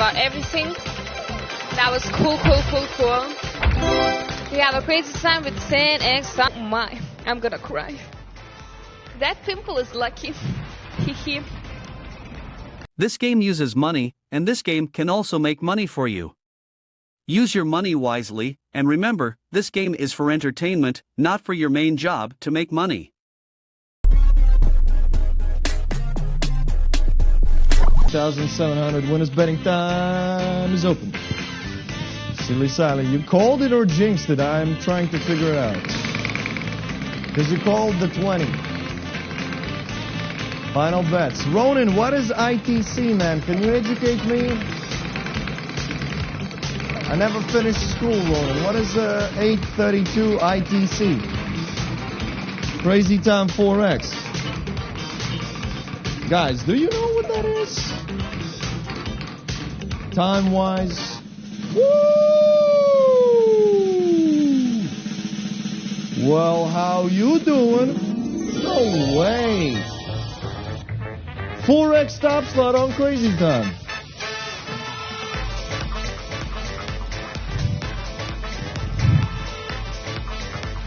about everything. That was cool. We have a crazy time with 10x. Oh my, I'm gonna cry. That pimple is lucky. Hehe. This game uses money, and this game can also make money for you. Use your money wisely, and remember, this game is for entertainment, not for your main job to make money. $1,700 winners betting time is open. Silly Sally, you called it or jinxed it? I'm trying to figure it out. Because you called the 20. Final bets. Ronan, what is ITC, man? Can you educate me? I never finished school, Ronan. What is 832 ITC? Crazy Time 4X. Guys, do you know what that is? Time-wise. Woo! Well, how you doing? No way. 4X TOPSLOT on Crazy Time.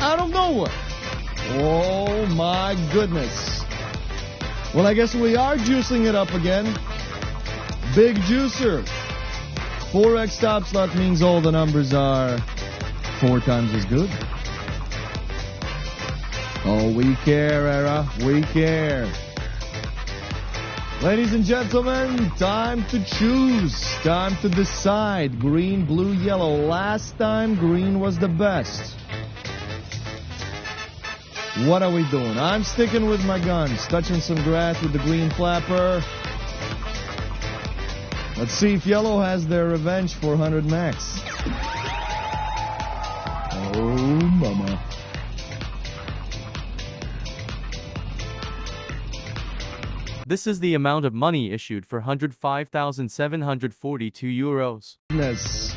Out of nowhere. Oh my goodness. Well, I guess we are juicing it up again. Big juicer. 4X TOPSLOT means all the numbers are 4 times as good. Oh, we care, Era. We care. Ladies and gentlemen, time to choose. Time to decide. Green, blue, yellow. Last time, green was the best. What are we doing? I'm sticking with my guns. Touching some grass with the green flapper. Let's see if yellow has their revenge for 100 max. Oh, mama. This is the amount of money issued for 105,742 euros. Goodness.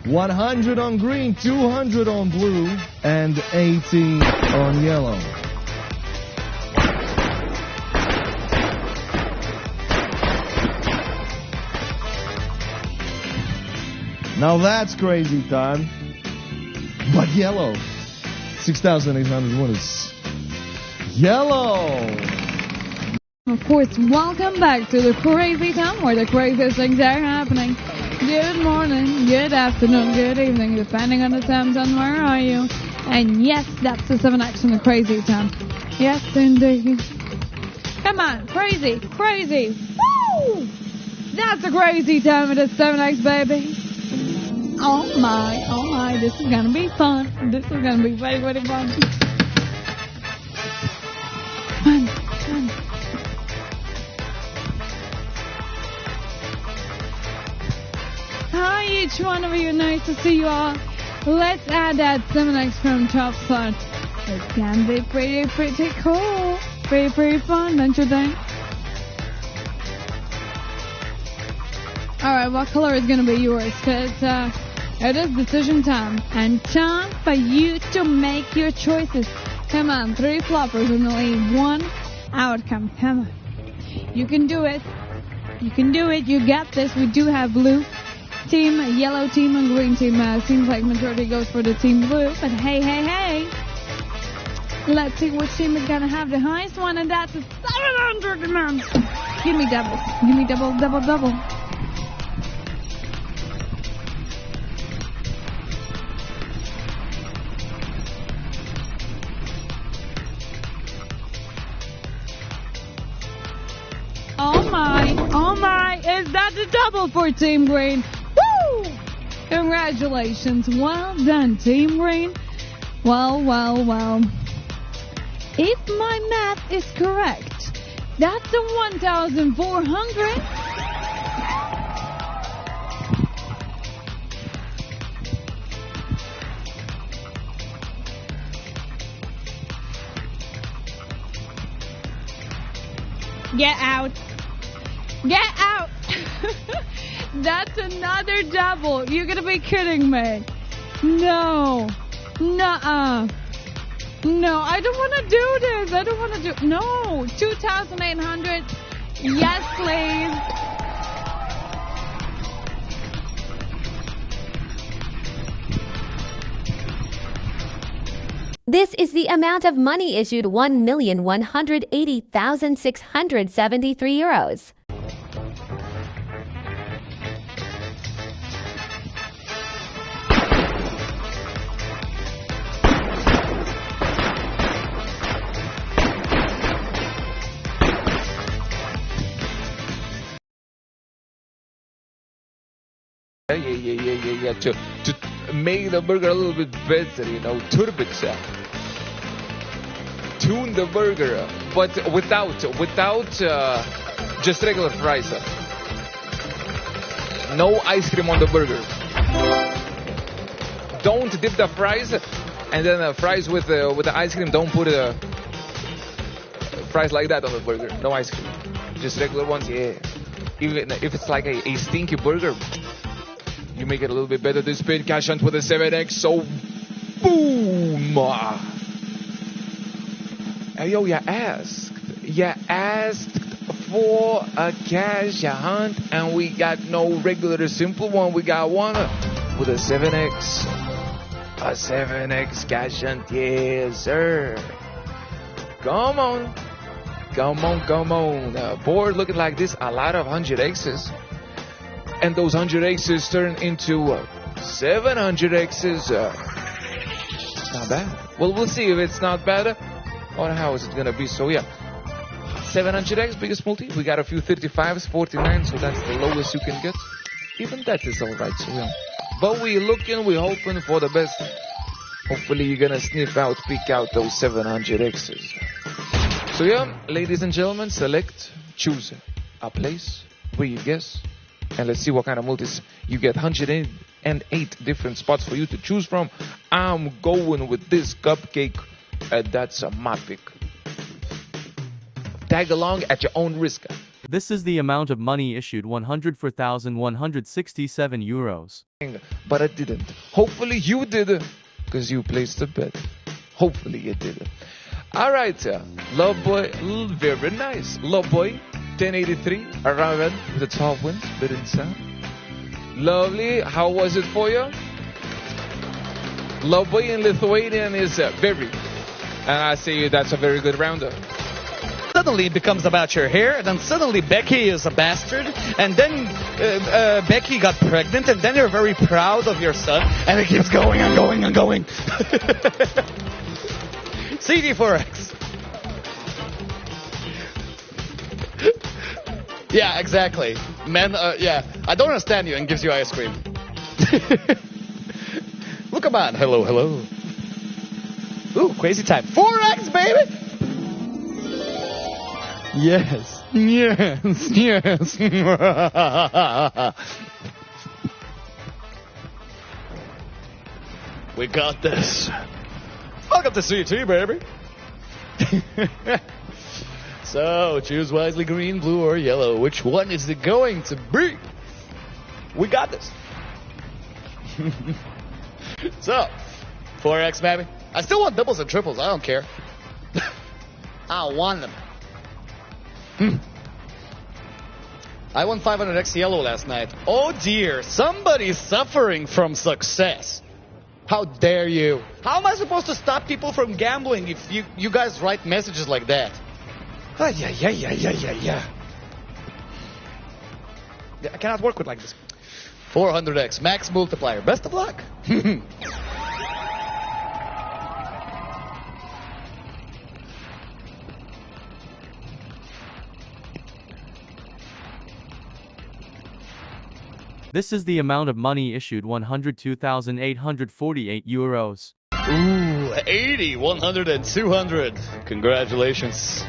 100 on green, 200 on blue, and 80 on yellow. Now that's crazy time. But yellow. 6,800 winners. Yellow! Of course, welcome back to the Crazy Time, where the craziest things are happening. Good morning, good afternoon, good evening, depending on the time zone, where are you? And yes, that's the 7X on the Crazy Time. Yes, indeed. Come on, crazy, crazy. Woo! That's the Crazy Time with the 7X, baby. Oh my, this is gonna be fun. This is gonna be very, very fun. Fun. Hi, each one of you. Nice to see you all. Let's add that 7X from TOPSLOT. It can be pretty cool. Pretty fun, don't you think? Alright, what color is going to be yours? Because it is decision time. And time for you to make your choices. Come on, 3 floppers and only 1 outcome. Come on. You can do it. You can do it. You got this. We do have blue team, yellow team, and green team. Seems like majority goes for the team blue. But hey. Let's see which team is going to have the highest one. And that's 700 demands. Give me doubles. Give me double. Oh my, is that the double for Team Green? Woo! Congratulations, well done, Team Green. Well. If my math is correct, that's a 1,400. Get out. That's another double. You're gonna be kidding me. No. Nuh-uh. No, I don't want to do this. No. 2,800. Yes, please. This is the amount of money issued: 1,180,673 euros. Yeah. To make the burger a little bit better, turbit. Tune the burger, but without just regular fries. No ice cream on the burger. Don't dip the fries, and then fries with the ice cream. Don't put fries like that on the burger. No ice cream, just regular ones. Yeah. Even if it's like a stinky burger, you make it a little bit better. This spin cash hunt with a 7x. So, boom! Hey, yo, you asked for a cash hunt, and we got no regular simple one. We got one with a 7x. A 7x cash hunt, yes, sir. Come on. Board looking like this, a lot of 100x's. And those 100x's turn into 700x's. Not bad. Well, we'll see if it's not bad or how is it gonna be. So yeah, 700x, biggest multi. We got a few 35s, 49s, so that's the lowest you can get. Even that is alright. So yeah, but we're hoping for the best. Hopefully you're gonna pick out those 700x's. So yeah, ladies and gentlemen, choose a place where you guess. And let's see what kind of multis you get. 108 different spots for you to choose from. I'm going with this cupcake. That's my pick. Tag along at your own risk. This is the amount of money issued: 104,167 euros. But I didn't. Hopefully you did, because you placed a bet. Hopefully you did. All right, Love Boy, very nice. Love Boy. 1083 around with the top wins, bit inside. Lovely. How was it for you? Love Boy in Lithuanian is very. And I say that's a very good rounder. Suddenly it becomes about your hair, and then suddenly Becky is a bastard, and then Becky got pregnant, and then you're very proud of your son, and it keeps going and going and going. CD4X. Yeah, exactly. Men, yeah. I don't understand you, and gives you ice cream. Look, come on. Hello. Ooh, crazy time. 4X, baby! Yes. We got this. Welcome to CT, baby. So, choose wisely: green, blue, or yellow. Which one is it going to be? We got this. So, 4X, baby. I still want doubles and triples. I don't care. I want them. I won 500X yellow last night. Oh dear, somebody's suffering from success. How dare you? How am I supposed to stop people from gambling if you guys write messages like that? Yeah. I cannot work with like this. 400X, max multiplier. Best of luck. This is the amount of money issued: 102,848 euros. Ooh, 80, 100, and 200. Congratulations.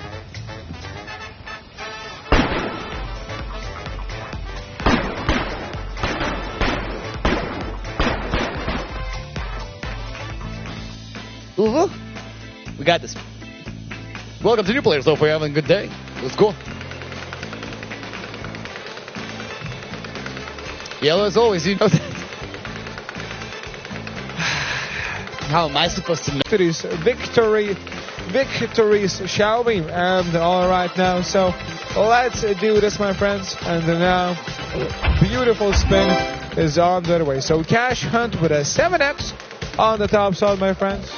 Ooh, we got this. Welcome to new players. Hope you're having a good day. Let's go. Yellow as always, you know that. How am I supposed to know? Victories, shall we? And all right now, so let's do this, my friends. And now, beautiful spin is on the way. So cash hunt with a 7X on the top side, my friends.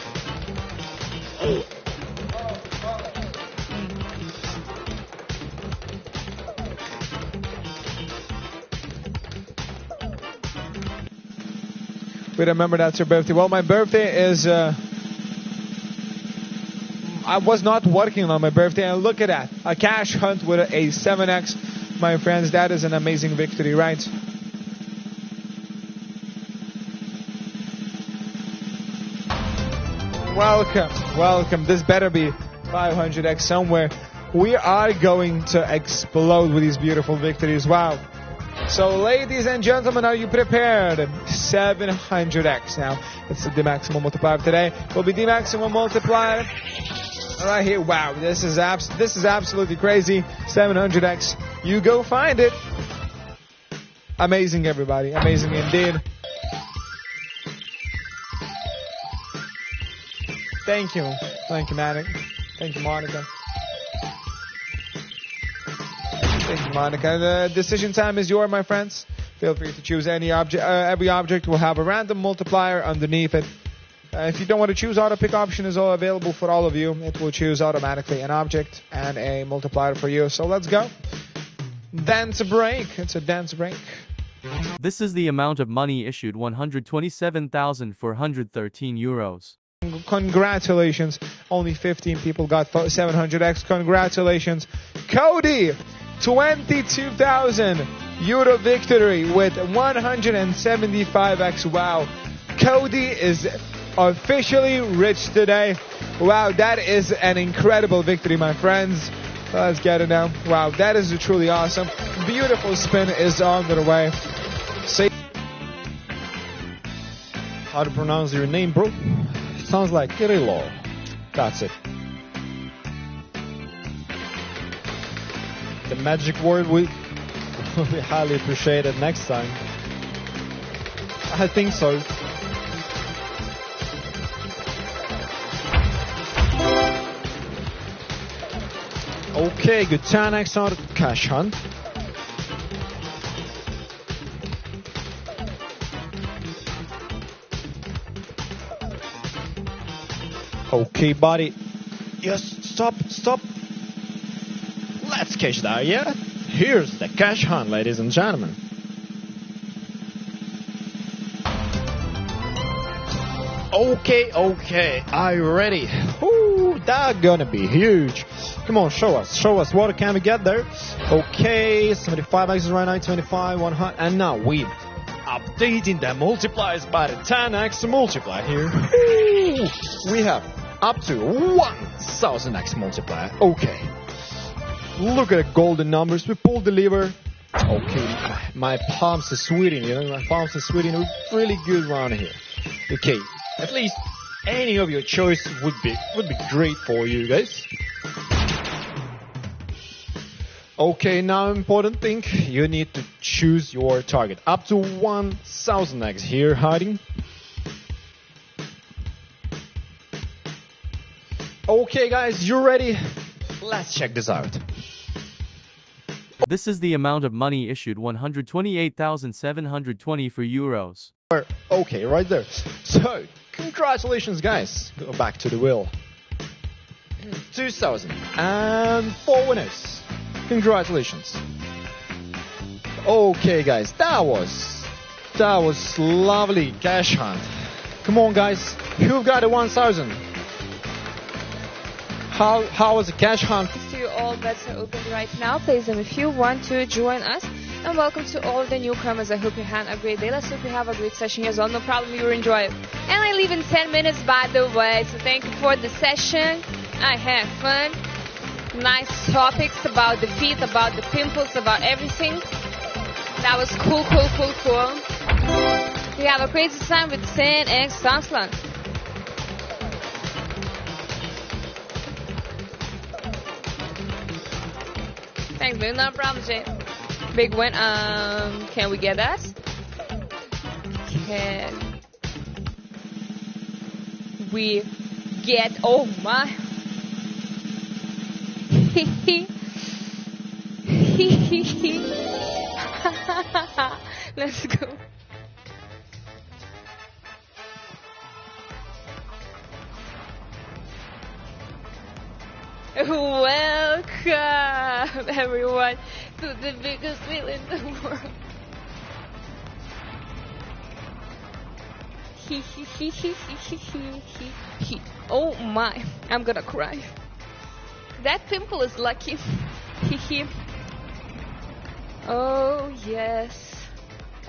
We remember that's your birthday. Well, my birthday is... I was not working on my birthday, and look at that. A cash hunt with a 7x. My friends, that is an amazing victory, right? Welcome. This better be 500x somewhere. We are going to explode with these beautiful victories. Wow. So, ladies and gentlemen, are you prepared? 700x. Now, it's the maximum multiplier today. Will be the maximum multiplier right here. Wow, this is absolutely crazy. 700x. You go find it. Amazing, everybody. Amazing indeed. Thank you, Monica. Thank you, Monica. The decision time is yours, my friends. Feel free to choose any object. Every object will have a random multiplier underneath it. If you don't want to choose, auto pick option is all available for all of you. It will choose automatically an object and a multiplier for you. So let's go. Dance break. It's a dance break. This is the amount of money issued: 127,413 euros. Congratulations. Only 15 people got 700x. Congratulations. Cody, 22,000 euro victory with 175x. Wow. Cody is officially rich today. Wow, that is an incredible victory, my friends. Let's get it now. Wow, that is truly awesome. Beautiful spin is on the way. How to pronounce your name, bro? It sounds like Kirillo. That's it. The magic word will be highly appreciated next time. I think so. Okay, good 10x on cash hunt. Okay, buddy. Yes, stop. Let's cash that, yeah? Here's the cash hunt, ladies and gentlemen. Okay. Are you ready? Ooh, that's gonna be huge. Come on, show us. What can we get there? Okay, 75x is right now, 25, 100, and now we updating the multipliers by the 10x multiplier here. Ooh, we have up to 1000x multiplier. Okay. Look at the golden numbers. We pulled the lever. Okay, my palms are sweating. My palms are sweating. We're really good around here. Okay, at least any of your choice would be great for you guys. Okay, now important thing, you need to choose your target. Up to 1000x here hiding. Okay guys, you ready? Let's check this out. This is the amount of money issued: 128,720 euros. Okay, right there. So, congratulations guys. Go back to the wheel. 2,004 winners. Congratulations. Okay guys, that was lovely cash hunt. Come on guys, who got a 1,000? How was the cash hunt? To you all, bets are open right now. Place them if you want to join us. And welcome to all the newcomers. I hope you had a great day. Let's hope you have a great session as well. No problem, you will enjoy it. And I leave in 10 minutes, by the way. So thank you for the session. I had fun. Nice topics about the feet, about the pimples, about everything. That was cool. We have a crazy time with 10x TOPSLOT. Thanks, man. No problem, Jay. Big win. Can we get that? Can we get? Oh my! Let's go. Welcome, everyone, to the biggest wheel in the world. Oh my, I'm gonna cry. That pimple is lucky. Oh yes.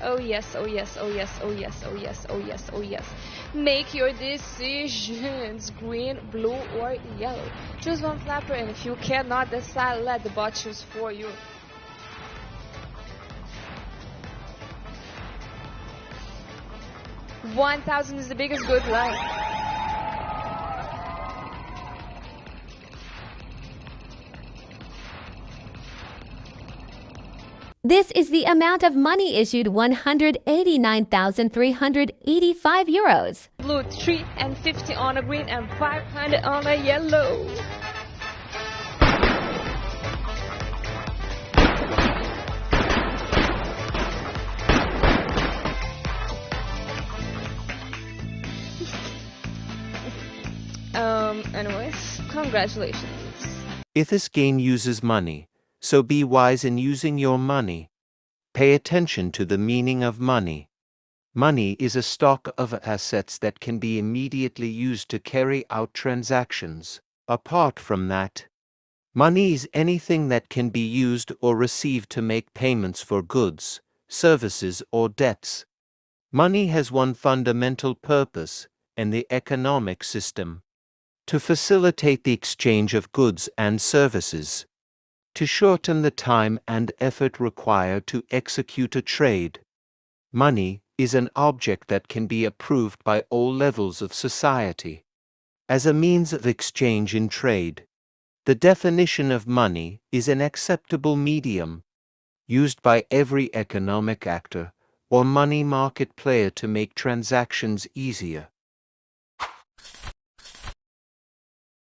Oh yes, oh yes, oh yes, oh yes, oh yes, oh yes, oh yes. Make your decisions, green, blue, or yellow. Choose one flapper, and if you cannot decide, let the bot choose for you. $1,000 is the biggest good luck. This is the amount of money issued 189,385 euros. Blue 350 on a green and 500 on a yellow. Anyways, congratulations. If this game uses money, so be wise in using your money. Pay attention to the meaning of money. Money is a stock of assets that can be immediately used to carry out transactions. Apart from that, money is anything that can be used or received to make payments for goods, services, or debts. Money has one fundamental purpose in the economic system: to facilitate the exchange of goods and services, to shorten the time and effort required to execute a trade. Money is an object that can be approved by all levels of society as a means of exchange in trade. The definition of money is an acceptable medium used by every economic actor or money market player to make transactions easier.